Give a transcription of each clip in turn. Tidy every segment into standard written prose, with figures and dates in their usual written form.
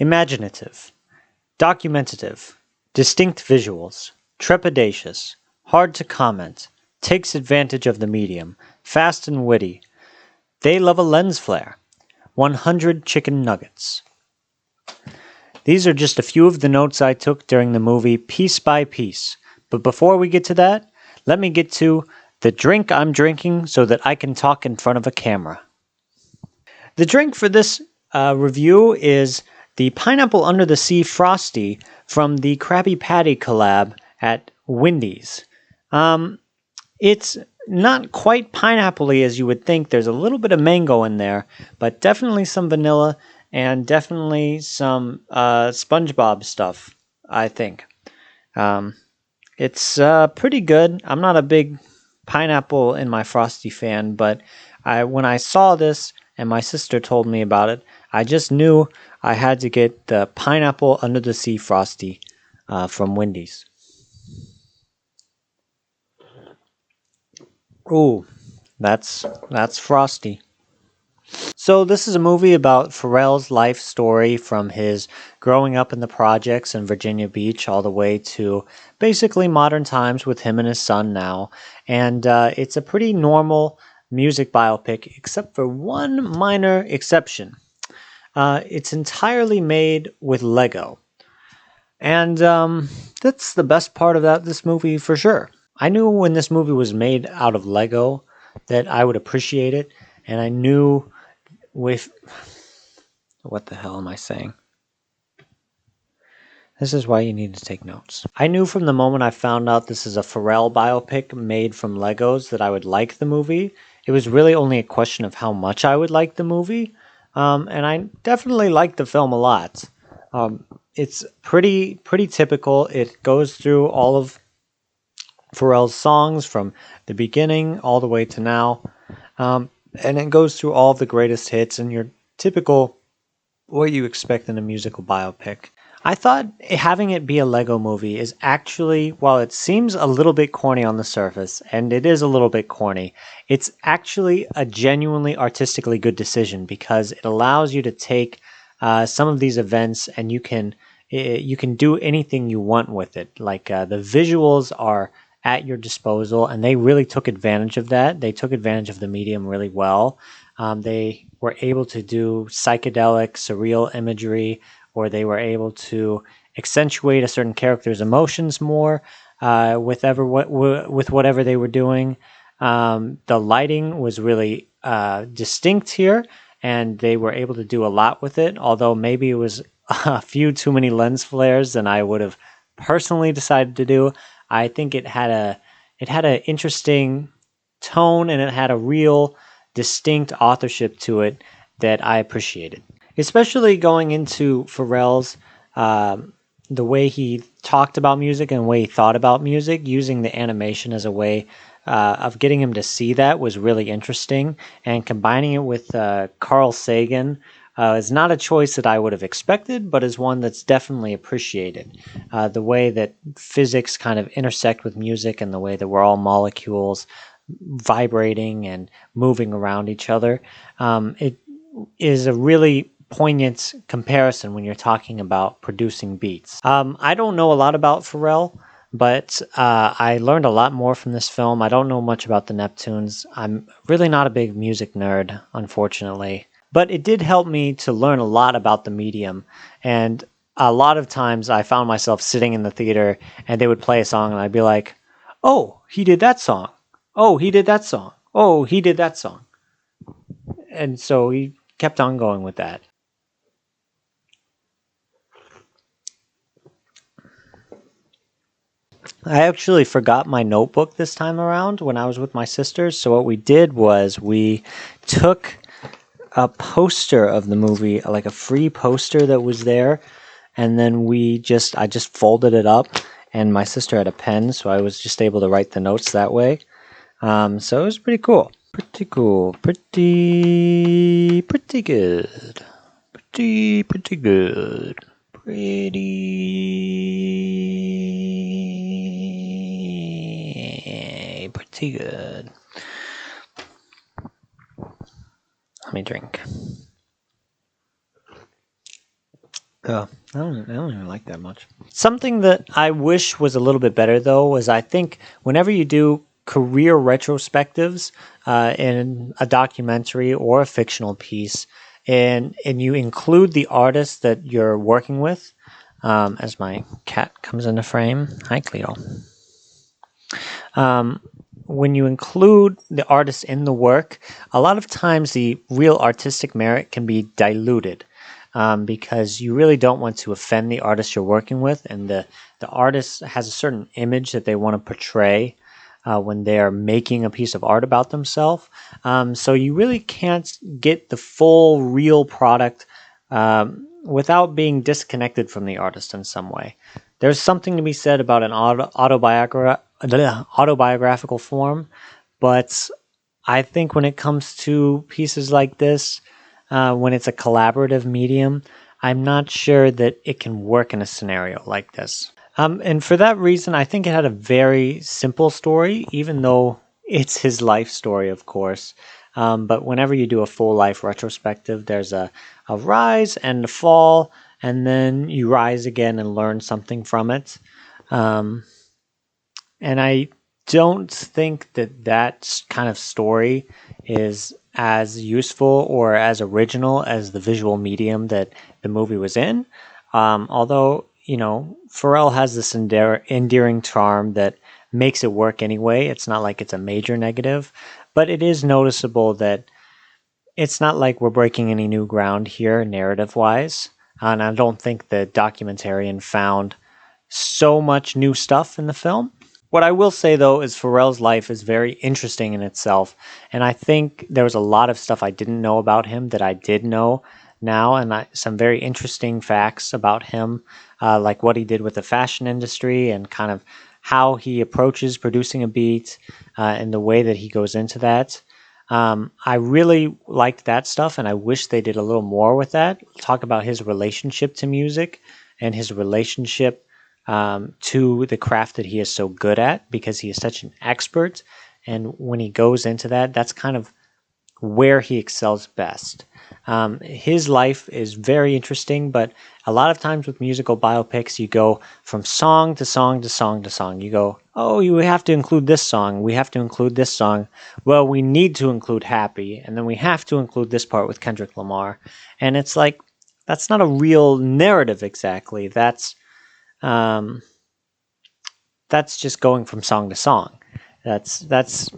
Imaginative, documentative, distinct visuals, trepidatious, hard to comment, takes advantage of the medium, fast and witty. They love a lens flare. 100 chicken nuggets. These are just a few of the notes I took during the movie piece by piece. But before we get to that, let me get to the drink I'm drinking so that I can talk in front of a camera. The drink for this review is the Pineapple Under the Sea Frosty from the Krabby Patty collab at Wendy's. It's not quite pineapple-y as you would think. There's a little bit of mango in there, but definitely some vanilla and definitely some SpongeBob stuff, I think. It's pretty good. I'm not a big pineapple in my Frosty fan, but when I saw this and my sister told me about it, I just knew I had to get the Pineapple Under the Sea Frosty from Wendy's. Ooh, that's frosty. So this is a movie about Pharrell's life story from his growing up in the projects in Virginia Beach all the way to basically modern times with him and his son now. And it's a pretty normal music biopic except for one minor exception. It's entirely made with Lego. And that's the best part of this movie for sure. I knew when this movie was made out of Lego that I would appreciate it, and I knew with... What the hell am I saying? This is why you need to take notes. I knew from the moment I found out this is a Pharrell biopic made from Legos that I would like the movie. It was really only a question of how much I would like the movie, and I definitely liked the film a lot. It's pretty typical. It goes through all of Pharrell's songs from the beginning all the way to now. And it goes through all of the greatest hits and your typical what you expect in a musical biopic. I thought having it be a Lego movie is actually, while it seems a little bit corny on the surface, and it is a little bit corny, it's actually a genuinely artistically good decision because it allows you to take some of these events and you can do anything you want with it. Like the visuals are at your disposal, and they really took advantage of that. They took advantage of the medium really well. They were able to do psychedelic, surreal imagery, or they were able to accentuate a certain character's emotions more with whatever they were doing. The lighting was really distinct here, and they were able to do a lot with it, although maybe it was a few too many lens flares than I would have personally decided to do. I think it had an interesting tone, and it had a real distinct authorship to it that I appreciated. Especially going into Pharrell's the way he talked about music and the way he thought about music, using the animation as a way of getting him to see that was really interesting, and combining it with Carl Sagan is not a choice that I would have expected, but is one that's definitely appreciated. The way that physics kind of intersect with music and the way that we're all molecules vibrating and moving around each other. It is a really poignant comparison when you're talking about producing beats. I don't know a lot about Pharrell, but I learned a lot more from this film. I don't know much about the Neptunes. I'm really not a big music nerd, unfortunately. But it did help me to learn a lot about the medium. And a lot of times I found myself sitting in the theater and they would play a song and I'd be like, oh, he did that song. Oh, he did that song. Oh, he did that song. And so he kept on going with that. I actually forgot my notebook this time around when I was with my sisters. So what we did was we took a poster of the movie, like a free poster that was there, and then I just folded it up, and my sister had a pen, so I was just able to write the notes that way. So it was pretty cool. Pretty cool. Pretty good. Pretty good. Pretty good. Let me drink. I don't even like that much. Something that I wish was a little bit better though was I think whenever you do career retrospectives in a documentary or a fictional piece, and you include the artist that you're working with, as my cat comes into frame. Hi, Cleo. Um, when you include the artist in the work, a lot of times the real artistic merit can be diluted because you really don't want to offend the artist you're working with, and the artist has a certain image that they want to portray when they are making a piece of art about themselves. So you really can't get the full real product without being disconnected from the artist in some way. There's something to be said about an autobiographical form, but I think when it comes to pieces like this, when it's a collaborative medium, I'm not sure that it can work in a scenario like this. And for that reason, I think it had a very simple story, even though it's his life story, of course. But whenever you do a full life retrospective, there's a rise and a fall, and then you rise again and learn something from it. Um, and I don't think that that kind of story is as useful or as original as the visual medium that the movie was in. Although, you know, Pharrell has this endearing charm that makes it work anyway. It's not like it's a major negative, but it is noticeable that it's not like we're breaking any new ground here, narrative wise. And I don't think the documentarian found so much new stuff in the film. What I will say though is Pharrell's life is very interesting in itself, and I think there was a lot of stuff I didn't know about him that I did know now, and some very interesting facts about him, like what he did with the fashion industry and kind of how he approaches producing a beat and the way that he goes into that. I really liked that stuff, and I wish they did a little more with that. Talk about his relationship to music and his relationship to the craft that he is so good at because he is such an expert. And when he goes into that, that's kind of where he excels best. His life is very interesting, but a lot of times with musical biopics, you go from song to song to song to song. You go, oh, you have to include this song. We have to include this song. Well, we need to include Happy, and then we have to include this part with Kendrick Lamar. And it's like, that's not a real narrative exactly. Um, that's just going from song to song. That's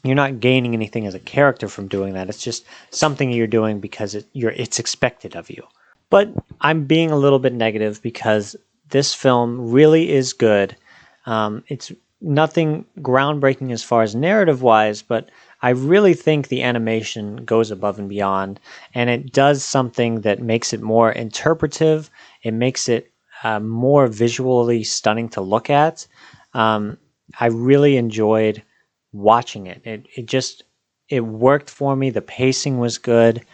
you're not gaining anything as a character from doing that. It's just something you're doing because it's expected of you. But I'm being a little bit negative because this film really is good. It's nothing groundbreaking as far as narrative wise, but I really think the animation goes above and beyond, and it does something that makes it more interpretive. It makes it more visually stunning to look at. Um, I really enjoyed watching it. It worked for me. The pacing was good,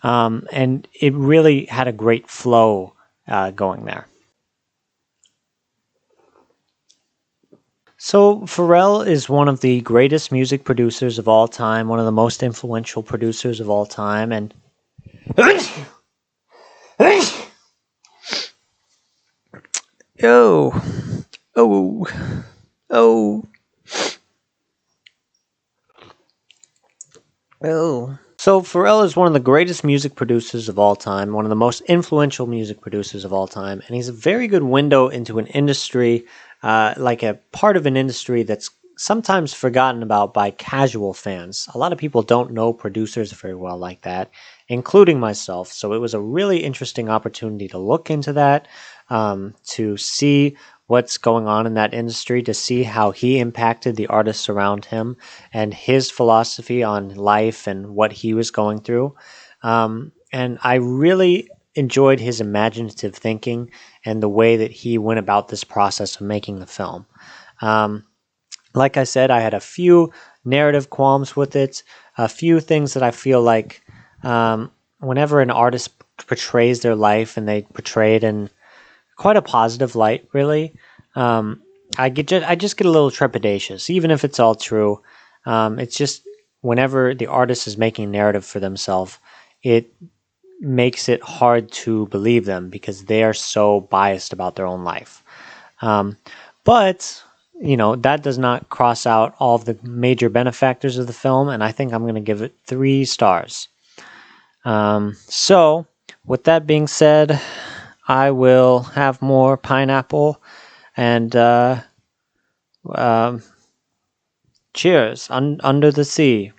and it really had a great flow going there. So Pharrell is one of the greatest music producers of all time, one of the most influential producers of all time, and oh, oh, oh, oh. So Pharrell is one of the greatest music producers of all time, one of the most influential music producers of all time, and he's a very good window into an industry, like a part of an industry that's sometimes forgotten about by casual fans. A lot of people don't know producers very well like that, including myself. So it was a really interesting opportunity to look into that, to see what's going on in that industry, to see how he impacted the artists around him and his philosophy on life and what he was going through. And I really enjoyed his imaginative thinking and the way that he went about this process of making the film. Um, like I said, I had a few narrative qualms with it, a few things that I feel like whenever an artist portrays their life and they portray it in quite a positive light, really. Um, I just get a little trepidatious, even if it's all true. It's just whenever the artist is making narrative for themselves, it makes it hard to believe them because they are so biased about their own life. Um, but that does not cross out all of the major benefactors of the film, and I think I'm going to give it 3 stars. So, with that being said, I will have more pineapple and um, cheers under the sea